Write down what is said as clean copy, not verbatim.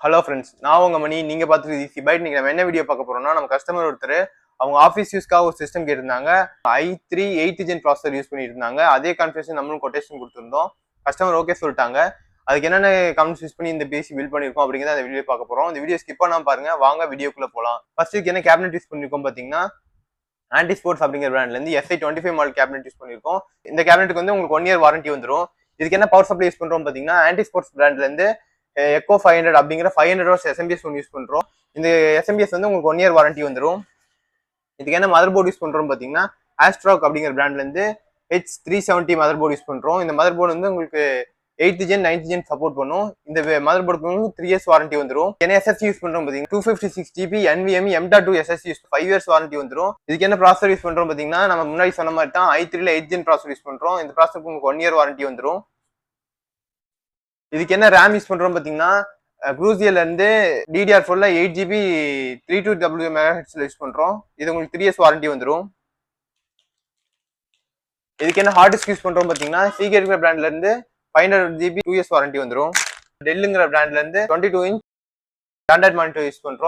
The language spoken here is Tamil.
ஹலோ ஃப்ரெண்ட்ஸ், நான் உங்க மணி. நீங்க பார்த்துட்டு ஈஸி பைட். நீங்க நம்ம என்ன வீடியோ பார்க்க போறோம்னா, நம்ம கஸ்டமர் ஒருத்தர் அவங்க ஆஃபீஸ் யூஸ்க்காக ஒரு சிஸ்டம் கேட்டிருந்தாங்க. i3 8th gen processor use பண்ணிட்டு இருந்தாங்க. அதே கான்ஃபிகரேஷன் நம்மளும் கொட்டேஷன் கொடுத்துருந்தோம். கஸ்டமர் ஓகே சொல்லிட்டாங்க. அதுக்கு என்னென்ன கமெண்ட்ஸ் யூஸ் பண்ணி இந்த பிசி பில்ட் பண்ணிருக்கோம் அப்படிங்கிறத அந்த வீடியோ பார்க்க போறோம். இந்த வீடியோ ஸ்கிப் பண்ணாம பாருங்க. வாங்க வீடியோக்குள்ள போலாம். ஃபர்ஸ்ட் என்ன கேபினெட் யூஸ் பண்ணிருக்கோம் பாத்தீங்கன்னா, ஆன்டி ஸ்போர்ட்ஸ் அப்படிங்கிற பிராண்ட்ல இருந்து SI25 மாடல் கேபினெட் யூஸ் பண்ணிருக்கோம். இந்த கேபினெட்டுக்கு வந்து உங்களுக்கு 1 இயர் வாரண்டி வந்துடும். இதுக்கு என்ன பவர் சப்ளை யூஸ் பண்றோம் பாத்தீங்கன்னா, ஆன்டி ஸ்போர்ட்ஸ் பிராண்ட்ல இருந்து எக்கோ 500 அப்படிங்கிற 500 வாட்ஸ் எஸ்எம்பிஎஸ் ஒன்று யூஸ் பண்றோம். இந்த எஸ்எம்பிஎஸ் வந்து உங்களுக்கு 1 இயர் வாரண்டி வந்துடும். இதுக்கு என்ன மதர் போர்டு யூஸ் பண்றோம் பாத்தீங்கன்னா, ஆஸ்ட்ராக் அப்படிங்கிற பிராண்ட்ல இருந்து H370 மதர் போர்டு யூஸ் பண்றோம். இந்த மதர் போர்டு வந்து உங்களுக்கு 8th gen 9th gen support பண்ணும். இந்த மதர் போர்டுக்கு 3 இயர்ஸ் வாரண்டி வந்துடும். என்ன எஸ்எஸ்சி யூஸ் பண்றோம் பாத்தீங்கன்னா 256 GB NVMe M.2 SSD 5 years warranty வந்துடும். இதுக்கு என்ன ப்ராசஸர் யூஸ் பண்றோம் பாத்தீங்கன்னா, நம்ம முன்னாடி சொன்ன மாதிரி தான் i3ல 8th ஜென் ப்ராசஸர் யூஸ் பண்றோம். இந்த ப்ராசஸருக்கு உங்களுக்கு 1 இயர் வாரண்டி வந்துடும். இதுக்கு என்ன ரேம் யூஸ் பண்றோம் பாத்தீங்கன்னா, குரூசியல்ல இருந்து DDR4ல 8 GB 32W MHz யூஸ் பண்றோம். இது உங்களுக்கு 3 இயர்ஸ் வாரண்டி வந்துடும். இதுக்கு என்ன ஹார்ட் டிஸ்க் யூஸ் பண்றோம் பாத்தீங்கன்னா, சீகேட் பிராண்ட்ல இருந்து 500 GB 2 இயர்ஸ் வாரண்டி வந்துடும். டெல்லுங்கிற பிராண்ட்ல இருந்து 22 இன்ச் ஸ்டாண்டர்ட் மானிட்டர் யூஸ் பண்றோம்.